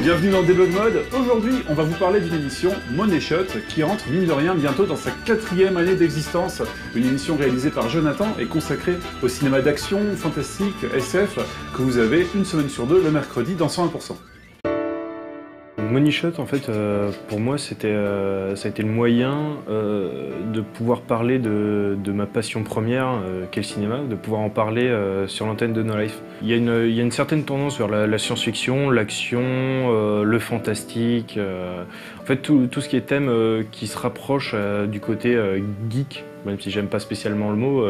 Bienvenue dans Debug Mode. Aujourd'hui, on va vous parler d'une émission Money Shot qui entre, mine de rien, bientôt dans sa 4e année d'existence. Une émission réalisée par Jonathan et consacrée au cinéma d'action, fantastique, SF, que vous avez une semaine sur deux le mercredi dans 101%. Money Shot, en fait, pour moi, ça a été le moyen de pouvoir parler de ma passion première, qu'est le cinéma, de pouvoir en parler sur l'antenne de No Life. Il y a une certaine tendance vers la science-fiction, l'action, le fantastique, en fait, tout ce qui est thème qui se rapproche du côté geek, même si j'aime pas spécialement le mot,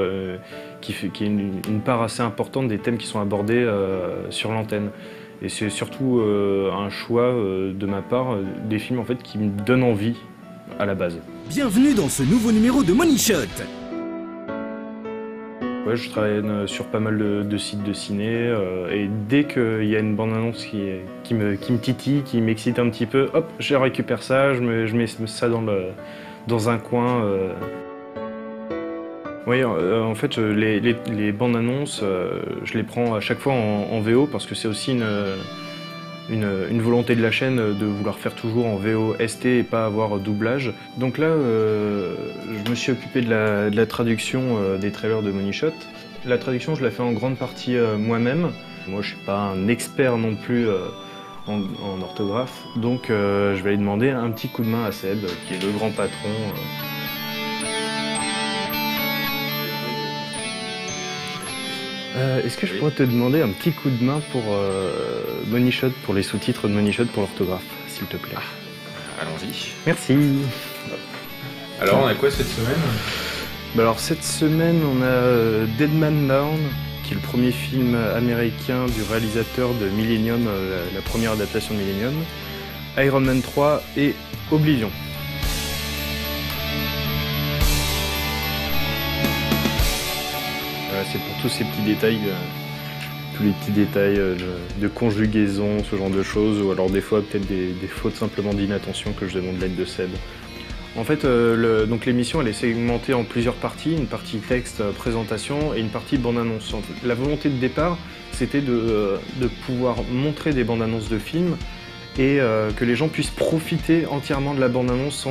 qui est une part assez importante des thèmes qui sont abordés sur l'antenne. Et c'est surtout un choix de ma part, des films en fait, qui me donnent envie à la base. Bienvenue dans ce nouveau numéro de Money Shot. Ouais, je travaille sur pas mal de sites de ciné et dès qu'il y a une bande-annonce qui me titille, qui m'excite un petit peu, hop, je récupère ça, je mets ça dans un coin. Oui, en fait, les bandes annonces, je les prends à chaque fois en VO parce que c'est aussi une volonté de la chaîne de vouloir faire toujours en VO ST et pas avoir doublage. Donc là, je me suis occupé de la traduction des trailers de Money Shot. La traduction, je la fais en grande partie moi-même. Moi, je suis pas un expert non plus en orthographe, donc je vais aller demander un petit coup de main à Seb, qui est le grand patron. Est-ce que je pourrais te demander un petit coup de main pour Money Shot, pour les sous-titres de Money Shot pour l'orthographe, s'il te plaît? Allons-y. Merci. Alors, on a quoi cette semaine? Alors, cette semaine, on a Dead Man Down, qui est le premier film américain du réalisateur de Millennium, la première adaptation de Millennium, Iron Man 3 et Oblivion. C'est pour tous ces petits détails, tous les petits détails de conjugaison, ce genre de choses, ou alors des fois peut-être des fautes simplement d'inattention que je demande l'aide de Seb. En fait, donc l'émission elle est segmentée en plusieurs parties, une partie texte, présentation et une partie bande-annonce. La volonté de départ, c'était de pouvoir montrer des bandes-annonces de films et que les gens puissent profiter entièrement de la bande-annonce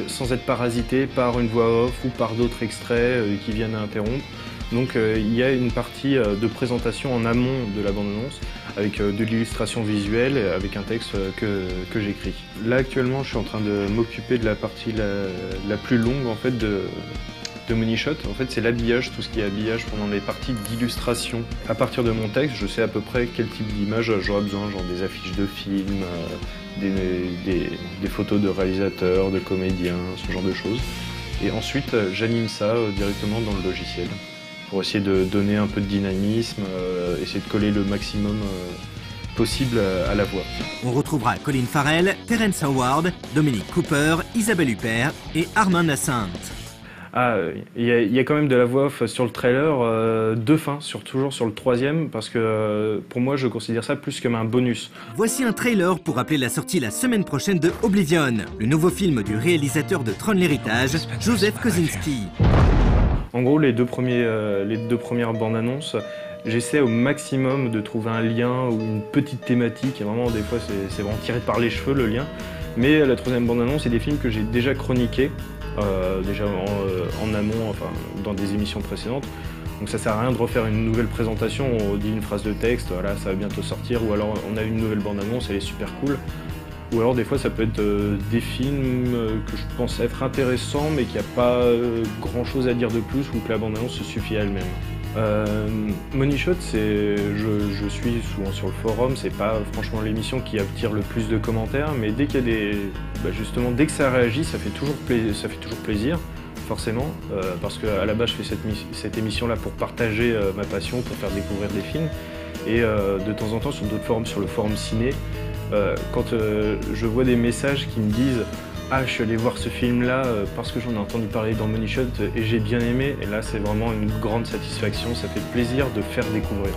sans être parasités par une voix off ou par d'autres extraits qui viennent à interrompre. Donc il y a une partie de présentation en amont de la bande-annonce avec de l'illustration visuelle et avec un texte que j'écris. Là actuellement je suis en train de m'occuper de la partie la plus longue en fait de Money Shot. En fait c'est l'habillage, tout ce qui est habillage pendant les parties d'illustration. À partir de mon texte je sais à peu près quel type d'image j'aurai besoin, genre des affiches de films, des photos de réalisateurs, de comédiens, ce genre de choses. Et ensuite j'anime ça directement dans le logiciel, pour essayer de donner un peu de dynamisme, essayer de coller le maximum possible à la voix. On retrouvera Colin Farrell, Terrence Howard, Dominic Cooper, Isabelle Huppert et Armand Assante. Ah, il y a quand même de la voix off sur le trailer, de fin, toujours sur le 3e, parce que pour moi je considère ça plus comme un bonus. Voici un trailer pour rappeler la sortie la semaine prochaine de Oblivion, le nouveau film du réalisateur de Tron l'héritage, Joseph Kosinski. En gros, les deux premières bandes annonces, j'essaie au maximum de trouver un lien ou une petite thématique. Et vraiment, des fois, c'est vraiment tiré par les cheveux, le lien. Mais la troisième bande annonce, c'est des films que j'ai déjà chroniqués, déjà en amont, enfin, dans des émissions précédentes. Donc ça sert à rien de refaire une nouvelle présentation, on dit une phrase de texte, voilà, ça va bientôt sortir, ou alors on a une nouvelle bande annonce, elle est super cool. Ou alors des fois ça peut être des films que je pense être intéressants mais qu'il n'y a pas grand chose à dire de plus ou que la bande-annonce se suffit à elle-même. Money Shot, je suis souvent sur le forum, c'est pas franchement l'émission qui attire le plus de commentaires, mais dès qu'il y a justement dès que ça réagit, ça fait toujours plaisir, forcément, parce qu'à la base je fais cette émission-là pour partager ma passion, pour faire découvrir des films, et de temps en temps sur d'autres forums, sur le forum ciné, quand je vois des messages qui me disent « Ah, je suis allé voir ce film-là parce que j'en ai entendu parler dans Money Shot et j'ai bien aimé », et là c'est vraiment une grande satisfaction, ça fait plaisir de faire découvrir.